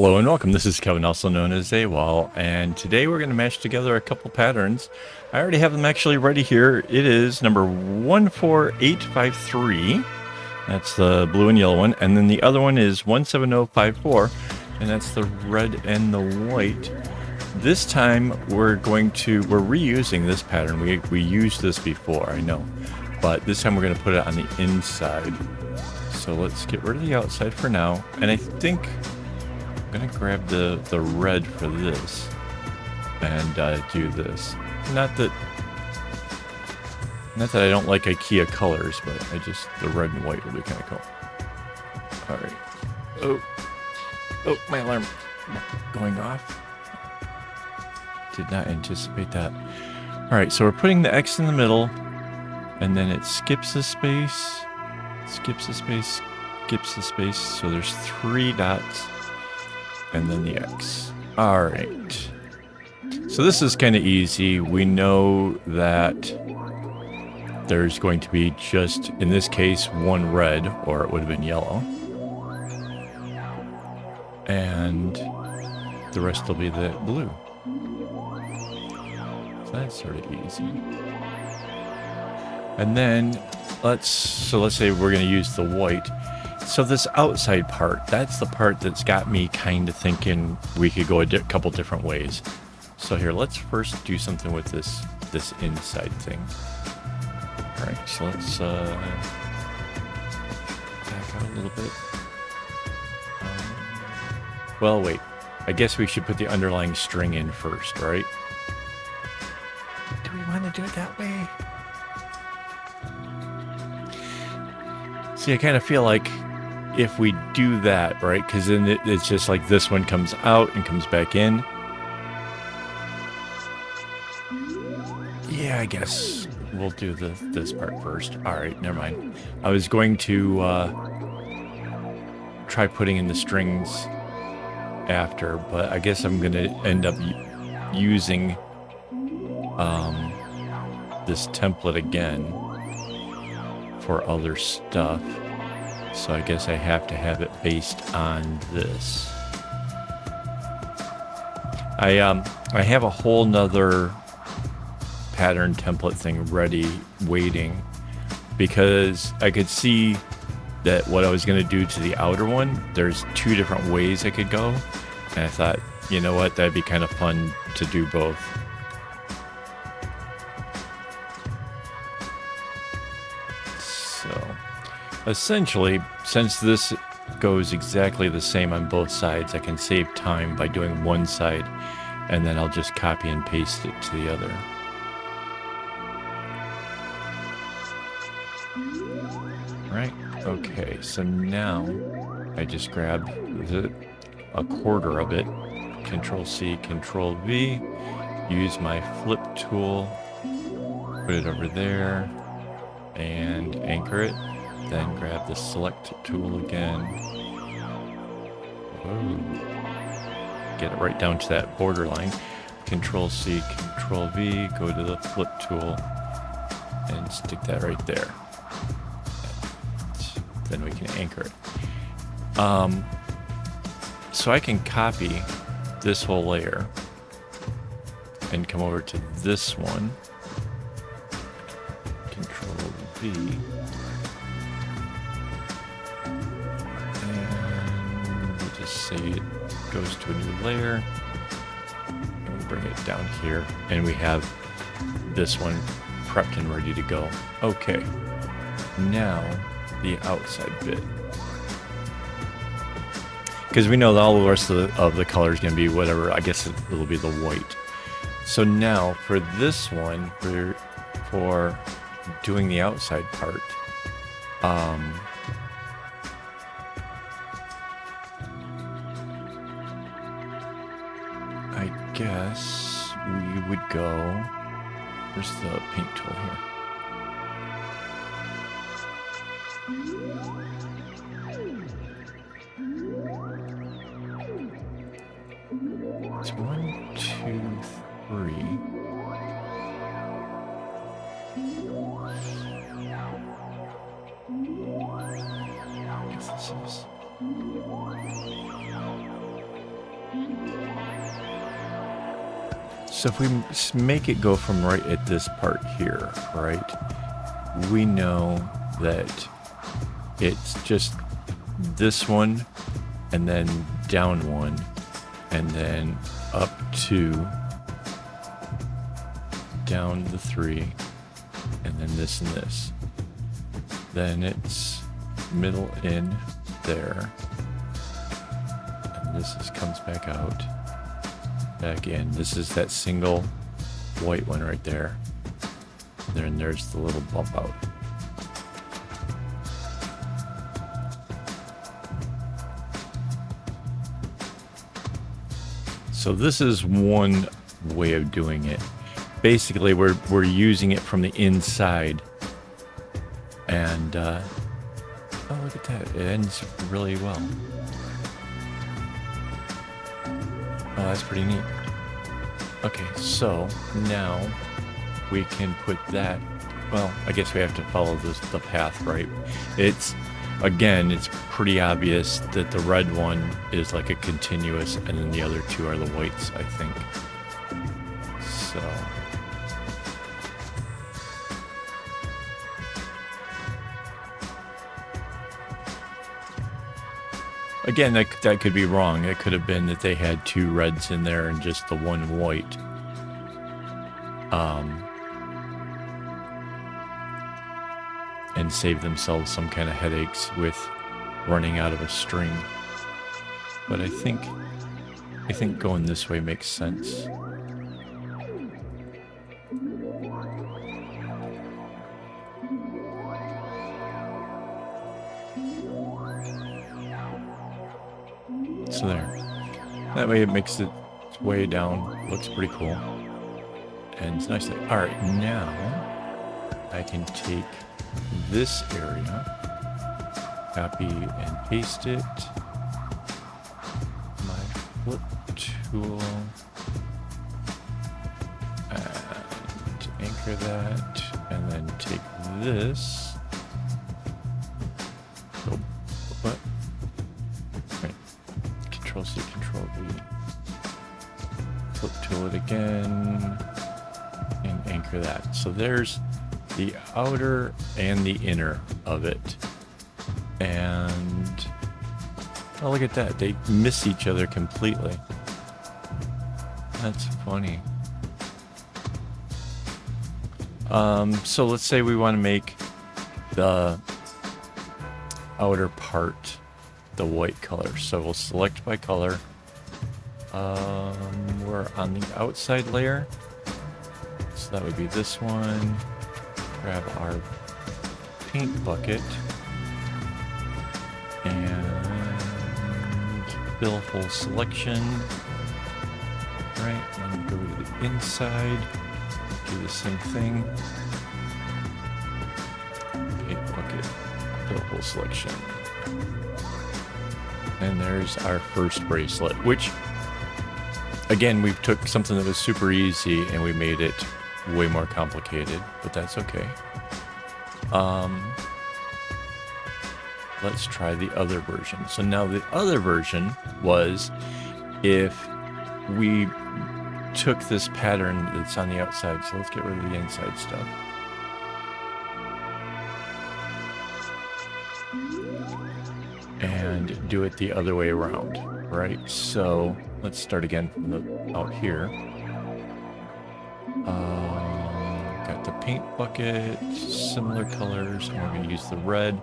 Hello and welcome. This is Kevin, also known as AWOL, and today we're going to match together a couple patterns. I already have them actually ready here. It is number 14853. That's the blue and yellow one, and then the other one is 17054, and that's the red and the white. This time we're reusing this pattern. We used this before, I know, but this time we're going to put it on the inside. So let's get rid of the outside for now, and I think I'm gonna grab the red for this and do this. Not that I don't like IKEA colors, but the red and white will be kind of cool. All right. Oh, my alarm going off. Did not anticipate that. All right, so we're putting the X in the middle, and then it skips a space, skips a space, skips a space. So there's 3 dots. And then the X. All right. So this is kind of easy. We know that there's going to be just, in this case, one red, or it would have been yellow. And the rest will be the blue. So that's sort of easy. And then let's say we're going to use the white. So this outside part, that's the part that's got me kind of thinking we could go a couple different ways. So here, let's first do something with this inside thing. All right, so let's back out a little bit. Well, wait. I guess we should put the underlying string in first, right? Do we want to do it that way? See, I kind of feel like if we do that, right, because then it's just like this one comes out and comes back in. Yeah, I guess we'll do this part first. All right, never mind. I was going to try putting in the strings after, but I guess I'm going to end up using this template again for other stuff. So I guess I have to have it based on this. I have a whole nother pattern template thing ready, waiting, because I could see that what I was going to do to the outer one, there's 2 different ways I could go. And I thought, you know what, that'd be kind of fun to do both. Essentially, since this goes exactly the same on both sides, I can save time by doing one side, and then I'll just copy and paste it to the other. Right, okay, so now I just grab a quarter of it, Control-C, Control-V, use my flip tool, put it over there, and anchor it. Then grab the select tool again. Whoa. Get it right down to that borderline. Control-C, Control-V, go to the flip tool, and stick that right there. Then we can anchor it. So I can copy this whole layer and come over to this one. Control-V. Say it goes to a new layer, and we bring it down here, and we have this one prepped and ready to go. Okay, now the outside bit, because we know that all the rest of the color is going to be whatever. I guess it'll be the white. So now for this one, for doing the outside part, I guess we would go. Where's the paint tool here? It's 1, 2, 3. I guess this is So if we make it go from right at this part here, right, we know that it's just this one and then down one and then up 2, down the 3, and then this and this. Then it's middle in there, and this comes back out, back in. This is that single white one right there. Then there's the little bump out. So this is one way of doing it. Basically, we're using it from the inside, and oh, look at that! It ends really well. Oh, that's pretty neat. Okay, so now we can put that. Well, I guess we have to follow the path, right? Again, it's pretty obvious that the red one is like a continuous, and then the other two are the whites, I think. So. Again, that could be wrong. It could have been that they had 2 reds in there and just the 1 white. And save themselves some kind of headaches with running out of a string. But I think going this way makes sense. So there. That way it makes its way down. Looks pretty cool. And it's nice. Alright, now I can take this area, copy and paste it, my flip tool, and anchor that, and then take this, what? Right. Control C, Control V, flip tool it again, and anchor that. So there's the outer and the inner of it. And oh, look at that. They miss each other completely. That's funny. So let's say we want to make the outer part the white color. So we'll select by color. We're on the outside layer. So that would be this one. Grab our paint bucket and fill full selection. Right, and go to the inside, do the same thing. Paint bucket, fill full selection. And there's our first bracelet, which again, we took something that was super easy and we made it way more complicated, but that's okay. Let's try the other version. So now the other version was if we took this pattern that's on the outside. So let's get rid of the inside stuff. And do it the other way around, right? So let's start again from the out here. Got the paint bucket, similar colors, and we're going to use the red.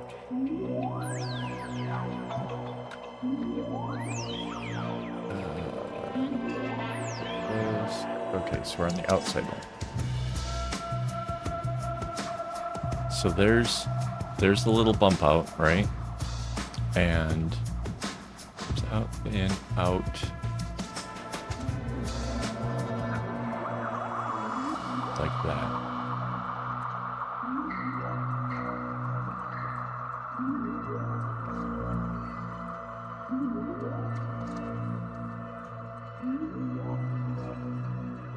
Okay, so we're on the outside one. So there's the little bump out, right? And it's out and out. Like that.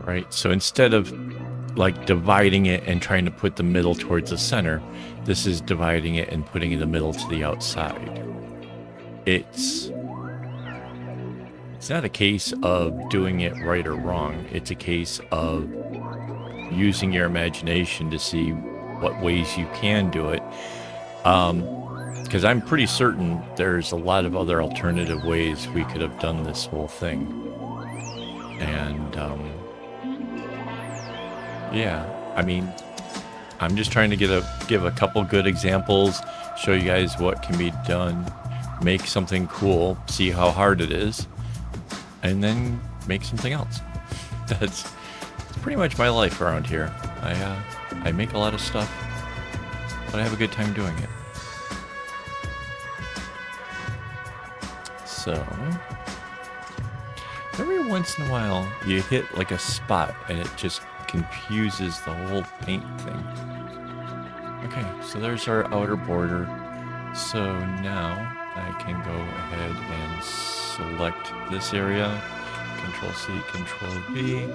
Right, so instead of like dividing it and trying to put the middle towards the center, this is dividing it and putting the middle to the outside. It's it's not a case of doing it right or wrong. It's a case of using your imagination to see what ways you can do it. Because I'm pretty certain there's a lot of other alternative ways we could have done this whole thing. And, yeah, I mean, I'm just trying to give a couple good examples, show you guys what can be done, make something cool, see how hard it is, and then make something else. That's pretty much my life around here. I make a lot of stuff, but I have a good time doing it. So, every once in a while, you hit like a spot and it just confuses the whole paint thing. Okay, so there's our outer border. So now I can go ahead and select this area. Control C, Control V.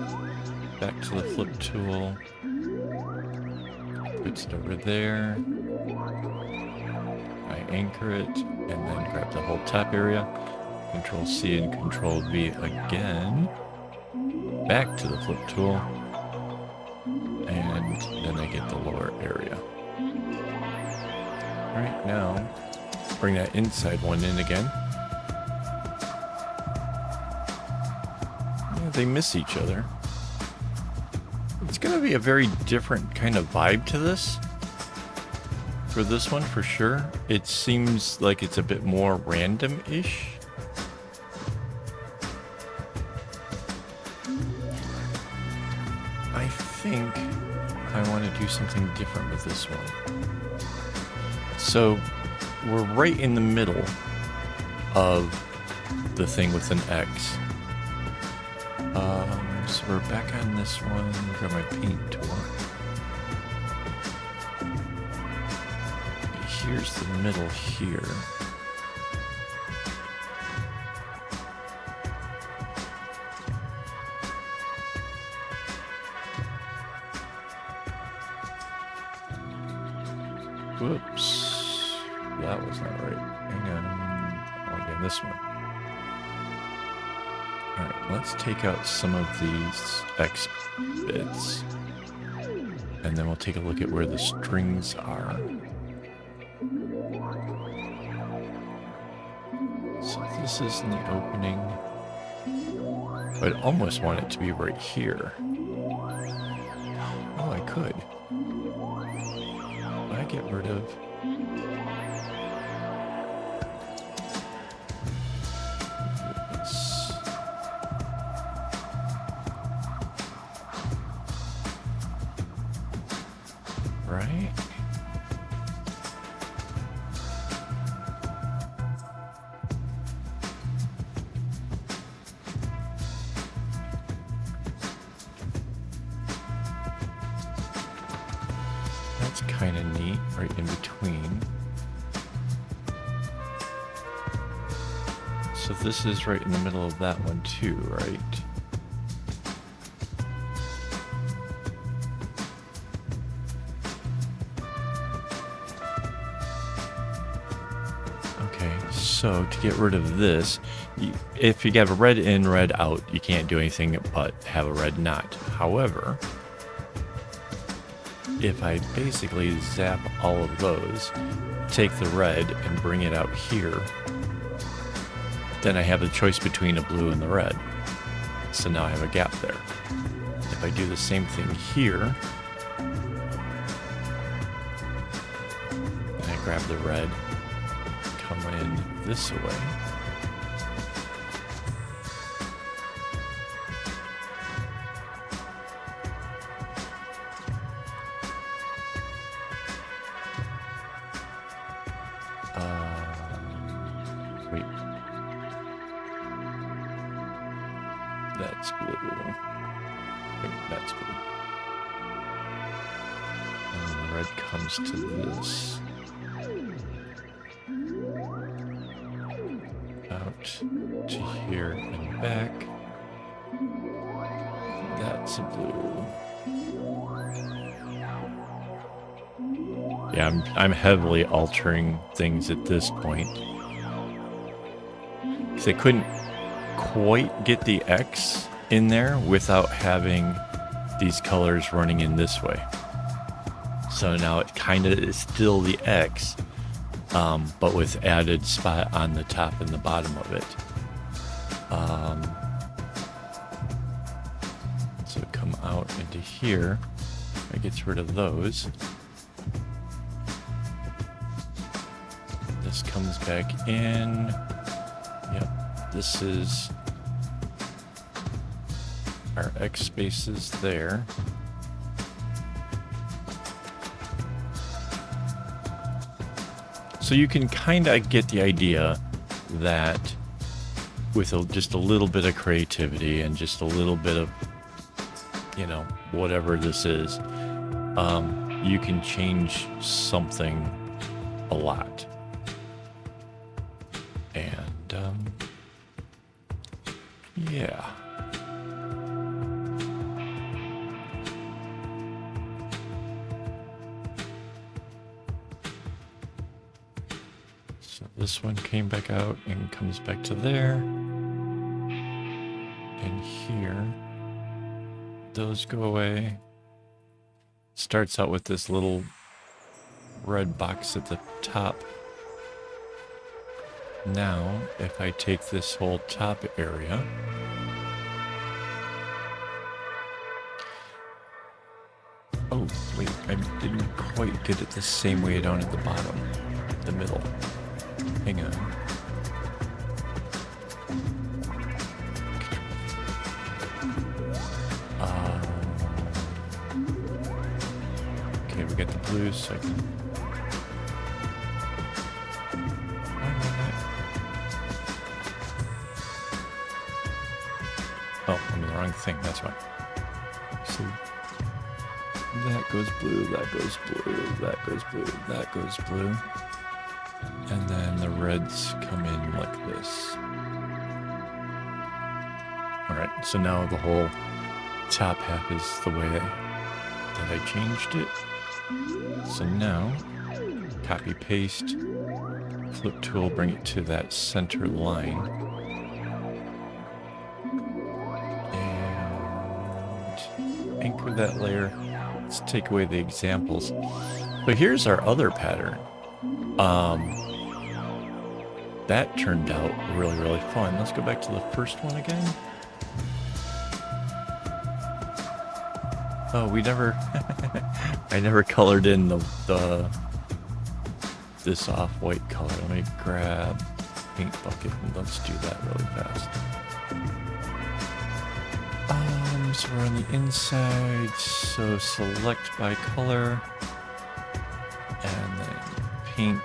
Back to the flip tool. Puts it over there. I anchor it and then grab the whole top area. Control C and Control V again. Back to the flip tool. And then I get the lower area. Alright, now bring that inside one in again. Yeah, they miss each other. It's going to be a very different kind of vibe to this. For this one, for sure. It seems like it's a bit more random-ish. I think I want to do something different with this one. So we're right in the middle of the thing with an X. So we're back on this one. Grab my paint tool. Here's the middle here. Whoops. That was not right. Hang on. Oh, again, this one. Alright, let's take out some of these X bits. And then we'll take a look at where the strings are. So this is in the opening. I'd almost want it to be right here. Oh, I could. I get rid of this. Right? That's kind of neat, right in between. So this is right in the middle of that one too, right? Okay, so to get rid of this, if you have a red in, red out, you can't do anything but have a red knot. However, if I basically zap all of those, take the red and bring it out here, then I have the choice between a blue and the red. So now I have a gap there. If I do the same thing here, and I grab the red, come in this way, wait. That's blue. Wait, that's blue. And then the red comes to this. Out to here and back. That's a blue. Yeah, I'm heavily altering things at this point. Because I couldn't quite get the X in there without having these colors running in this way. So now it kind of is still the X, but with added spot on the top and the bottom of it. So come out into here. It gets rid of those. This comes back in. Yep, this is our X spaces there. So you can kind of get the idea that with just a little bit of creativity and just a little bit of, you know, whatever this is, you can change something a lot. And yeah. So this one came back out and comes back to there. And here, those go away. Starts out with this little red box at the top. Now, if I take this whole top area, oh wait, I didn't quite get it the same way down at the bottom, the middle. Hang on. Okay, we got the blues, so I can. Why am I not? Oh, I'm in the wrong thing, that's why. So that goes blue, that goes blue, that goes blue, that goes blue. And then the reds come in like this. Alright, so now the whole top half is the way that I changed it. So now, copy paste, flip tool, bring it to that center line. And anchor that layer. Let's take away the examples. But here's our other pattern. That turned out really, really fun. Let's go back to the first one again. Oh, we never, I never colored in this off-white color. Let me grab paint bucket and let's do that really fast. So we're on the inside, so select by color, and then paint,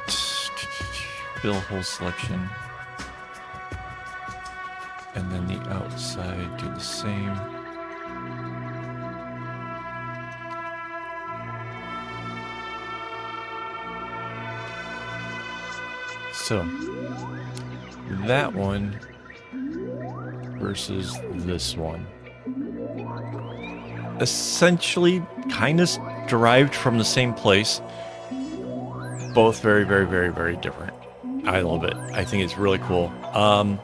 fill hole selection, and then the outside, do the same. So, that one versus this one. Essentially, kind of derived from the same place. Both very, very, very, very different. I love it. I think it's really cool. I'm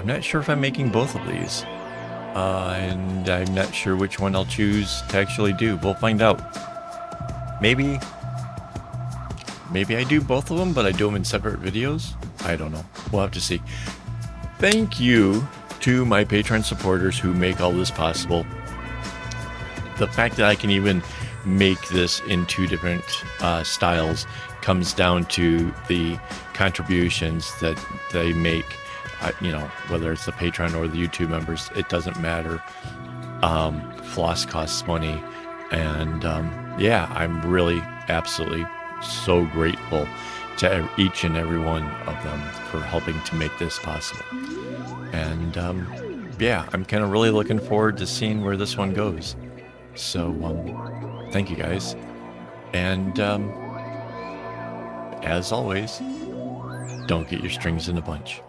not sure if I'm making both of these. And I'm not sure which one I'll choose to actually do. We'll find out. Maybe I do both of them, but I do them in separate videos. I don't know. We'll have to see. Thank you to my Patreon supporters who make all this possible. The fact that I can even make this in two different styles comes down to the contributions that they make. You know, whether it's the Patreon or the YouTube members, it doesn't matter. Floss costs money, and yeah, I'm really absolutely so grateful to each and every one of them for helping to make this possible. And yeah, I'm kind of really looking forward to seeing where this one goes. So thank you guys, and as always, don't get your strings in a bunch.